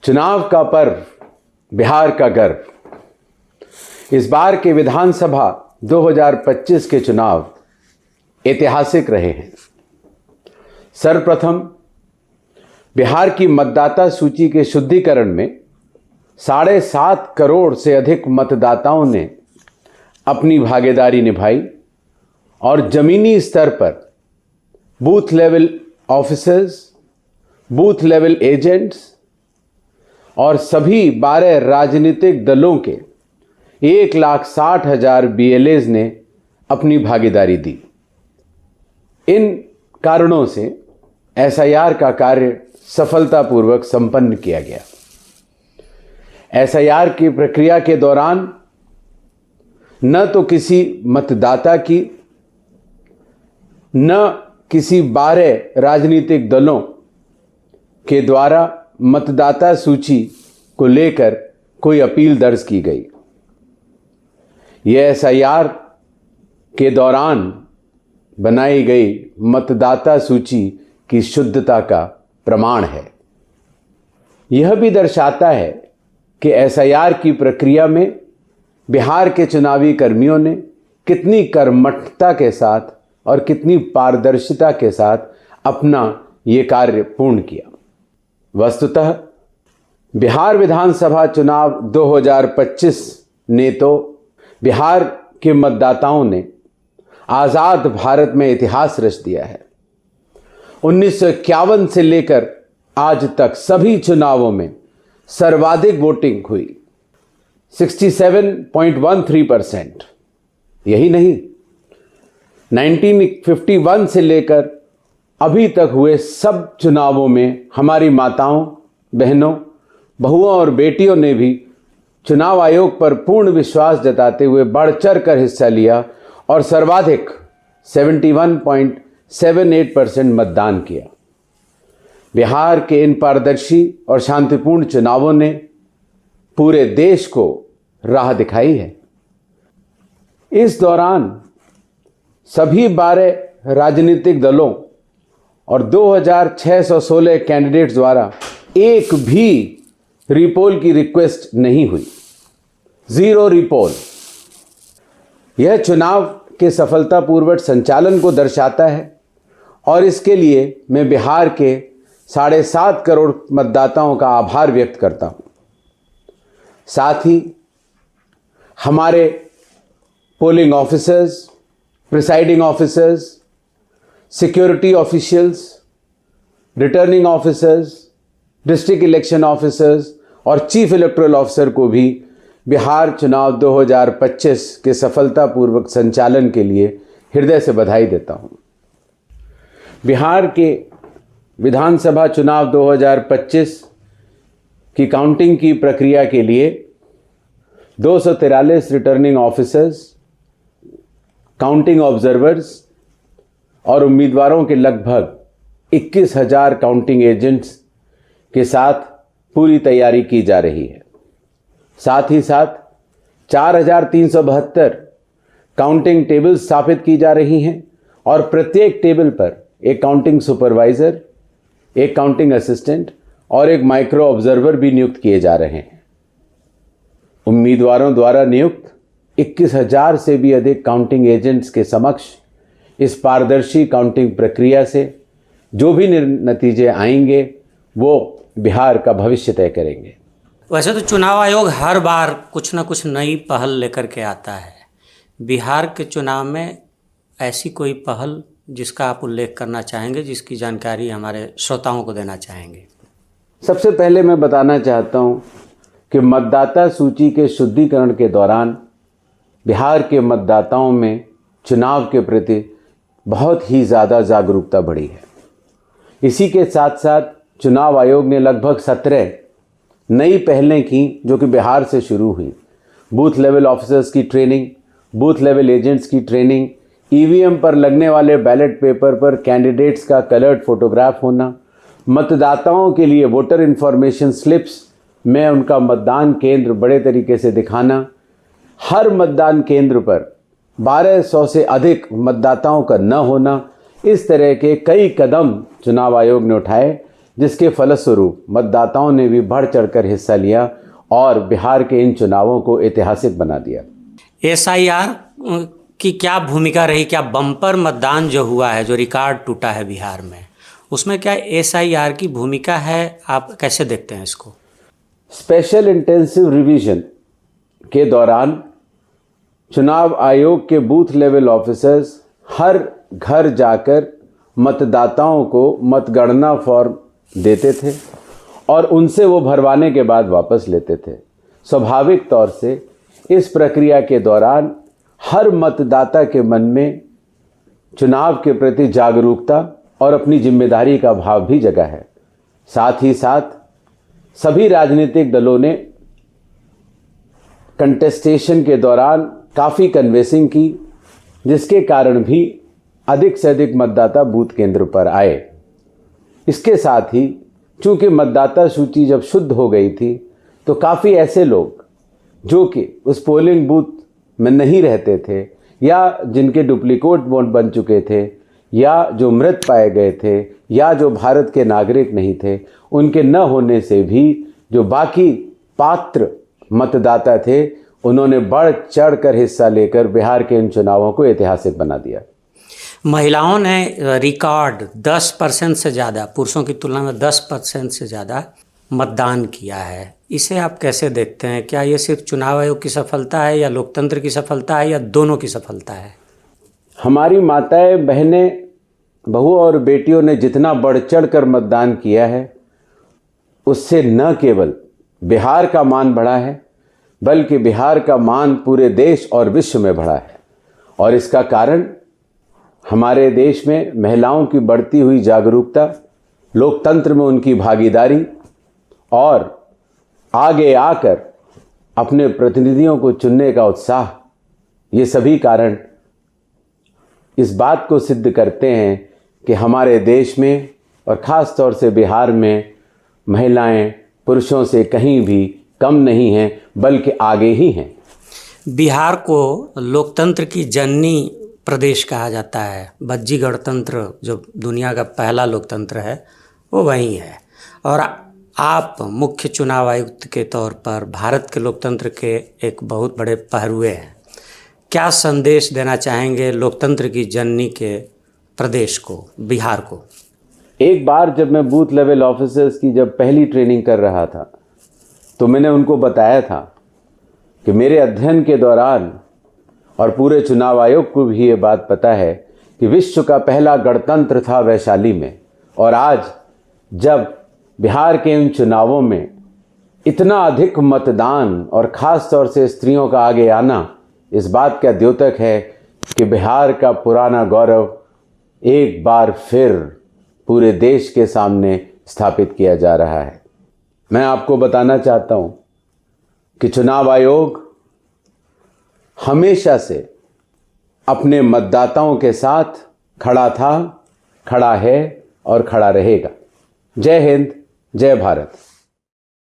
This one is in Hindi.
चुनाव का पर्व, बिहार का गर्व। इस बार के विधानसभा 2025 के चुनाव ऐतिहासिक रहे हैं। सर्वप्रथम बिहार की मतदाता सूची के शुद्धिकरण में 7.5 करोड़ से अधिक मतदाताओं ने अपनी भागीदारी निभाई और जमीनी स्तर पर booth level officers, booth level agents और सभी 12 राजनीतिक दलों के 1,60,000 BLAs ने अपनी भागीदारी दी। इन कारणों से SIR का कार्य सफलतापूर्वक संपन्न किया गया। SIR की प्रक्रिया के दौरान न तो किसी मतदाता की, न किसी 12 राजनीतिक दलों के द्वारा मतदाता सूची को लेकर कोई अपील दर्ज की गई। यह SIR के दौरान बनाई गई मतदाता सूची की शुद्धता का प्रमाण है। यह भी दर्शाता है कि SIR की प्रक्रिया में बिहार के चुनावी कर्मियों ने कितनी कर्मठता के साथ और कितनी पारदर्शिता के साथ अपना ये कार्य पूर्ण किया। वस्तुतः बिहार विधानसभा चुनाव 2025 ने तो बिहार के मतदाताओं ने आज़ाद भारत में इतिहास रच दिया है। 1951 से लेकर आज तक सभी चुनावों में सर्वाधिक वोटिंग हुई, 67.13%। यही नहीं, 1951 से लेकर अभी तक हुए सब चुनावों में हमारी माताओं, बहनों, बहुओं और बेटियों ने भी चुनाव आयोग पर पूर्ण विश्वास जताते हुए बढ़ चढ़ कर हिस्सा लिया और सर्वाधिक 71.78% मतदान किया। बिहार के इन पारदर्शी और शांतिपूर्ण चुनावों ने पूरे देश को राह दिखाई है। इस दौरान सभी 12 राजनीतिक दलों और 2,616 कैंडिडेट्स द्वारा एक भी रिपोल की रिक्वेस्ट नहीं हुई, 0 रिपोल। यह चुनाव के सफलतापूर्वक संचालन को दर्शाता है और इसके लिए मैं बिहार के 7.5 करोड़ मतदाताओं का आभार व्यक्त करता हूं। साथ ही हमारे polling officers, presiding officers, security officials, returning officers, district election officers और चीफ इलेक्टोरल ऑफिसर को भी बिहार चुनाव 2025 के सफलतापूर्वक संचालन के लिए हृदय से बधाई देता हूं। बिहार के विधानसभा चुनाव 2025 की काउंटिंग की प्रक्रिया के लिए 243 रिटर्निंग ऑफिसर्स, काउंटिंग ऑब्जर्वर्स और उम्मीदवारों के लगभग 21,000 काउंटिंग एजेंट्स के साथ पूरी तैयारी की जा रही है। साथ ही साथ 4,372 काउंटिंग टेबल्स स्थापित की जा रही हैं और प्रत्येक टेबल पर एक काउंटिंग सुपरवाइज़र, एक काउंटिंग असिस्टेंट और एक माइक्रो ऑब्जर्वर भी नियुक्त किए जा रहे हैं। उम्मीदवारों द्वारा नियुक्त 21,000 से भी अधिक काउंटिंग एजेंट्स के समक्ष इस पारदर्शी काउंटिंग प्रक्रिया से जो भी नतीजे आएंगे वो बिहार का भविष्य तय करेंगे। वैसे तो चुनाव आयोग हर बार कुछ ना कुछ नई पहल लेकर के आता है। बिहार के चुनाव में ऐसी कोई पहल जिसका आप उल्लेख करना चाहेंगे, जिसकी जानकारी हमारे श्रोताओं को देना चाहेंगे? सबसे पहले मैं बताना चाहता हूं कि मतदाता सूची के शुद्धिकरण के दौरान बिहार के मतदाताओं में चुनाव के प्रति बहुत ही ज़्यादा जागरूकता बढ़ी है। इसी के साथ साथ चुनाव आयोग ने लगभग 17 नई पहलें की जो कि बिहार से शुरू हुई। बूथ लेवल ऑफिसर्स की ट्रेनिंग, बूथ लेवल एजेंट्स की ट्रेनिंग, EVM पर लगने वाले बैलेट पेपर पर कैंडिडेट्स का कलर्ड फोटोग्राफ होना, मतदाताओं के लिए वोटर इन्फॉर्मेशन स्लिप्स में उनका मतदान केंद्र बड़े तरीके से दिखाना, हर मतदान केंद्र पर 1200 से अधिक मतदाताओं का न होना, इस तरह के कई कदम चुनाव आयोग ने उठाए जिसके फलस्वरूप मतदाताओं ने भी बढ़ चढ़कर हिस्सा लिया और बिहार के इन चुनावों को ऐतिहासिक बना दिया। एसआईआर की क्या भूमिका रही? क्या बम्पर मतदान जो हुआ है, जो रिकॉर्ड टूटा है बिहार में, उसमें क्या एसआईआर की भूमिका है? आप कैसे देखते हैं इसको? स्पेशल इंटेंसिव रिवीजन के दौरान चुनाव आयोग के बूथ लेवल ऑफिसर्स हर घर जाकर मतदाताओं को मतगणना फॉर्म देते थे और उनसे वो भरवाने के बाद वापस लेते थे। स्वाभाविक तौर से इस प्रक्रिया के दौरान हर मतदाता के मन में चुनाव के प्रति जागरूकता और अपनी जिम्मेदारी का भाव भी जगा है। साथ ही साथ सभी राजनीतिक दलों ने कंटेस्टेशन के दौरान काफ़ी कन्वेंसिंग की, जिसके कारण भी अधिक से अधिक मतदाता बूथ केंद्र पर आए। इसके साथ ही चूंकि मतदाता सूची जब शुद्ध हो गई थी तो काफ़ी ऐसे लोग जो कि उस पोलिंग बूथ में नहीं रहते थे या जिनके डुप्लीकेट वोट बन चुके थे या जो मृत पाए गए थे या जो भारत के नागरिक नहीं थे, उनके न होने से भी जो बाकी पात्र मतदाता थे उन्होंने बढ़ चढ़ कर हिस्सा लेकर बिहार के इन चुनावों को ऐतिहासिक बना दिया। महिलाओं ने रिकॉर्ड 10% से ज़्यादा, पुरुषों की तुलना में 10% से ज़्यादा मतदान किया है। इसे आप कैसे देखते हैं? क्या ये सिर्फ चुनाव आयोग की सफलता है या लोकतंत्र की सफलता है या दोनों की सफलता है? हमारी माताएं, बहनें, बहुओं और बेटियों ने जितना बढ़ चढ़ कर मतदान किया है उससे न केवल बिहार का मान बढ़ा है बल्कि बिहार का मान पूरे देश और विश्व में बढ़ा है। और इसका कारण हमारे देश में महिलाओं की बढ़ती हुई जागरूकता, लोकतंत्र में उनकी भागीदारी और आगे आकर अपने प्रतिनिधियों को चुनने का उत्साह, ये सभी कारण इस बात को सिद्ध करते हैं कि हमारे देश में और ख़ास तौर से बिहार में महिलाएं पुरुषों से कहीं भी कम नहीं हैं बल्कि आगे ही हैं। बिहार को लोकतंत्र की जननी प्रदेश कहा जाता है। भज्जी गणतंत्र जो दुनिया का पहला लोकतंत्र है वो वहीं है। और आप मुख्य चुनाव आयुक्त के तौर पर भारत के लोकतंत्र के एक बहुत बड़े पहरुए हैं। क्या संदेश देना चाहेंगे लोकतंत्र की जननी के प्रदेश को, बिहार को? एक बार जब मैं बूथ लेवल ऑफिसर्स की जब पहली ट्रेनिंग कर रहा था तो मैंने उनको बताया था कि मेरे अध्ययन के दौरान, और पूरे चुनाव आयोग को भी ये बात पता है, कि विश्व का पहला गणतंत्र था वैशाली में। और आज जब बिहार के इन चुनावों में इतना अधिक मतदान और ख़ास तौर से स्त्रियों का आगे आना इस बात का द्योतक है कि बिहार का पुराना गौरव एक बार फिर पूरे देश के सामने स्थापित किया जा रहा है। मैं आपको बताना चाहता हूं कि चुनाव आयोग हमेशा से अपने मतदाताओं के साथ खड़ा था, खड़ा है और खड़ा रहेगा। जय हिंद, जय भारत।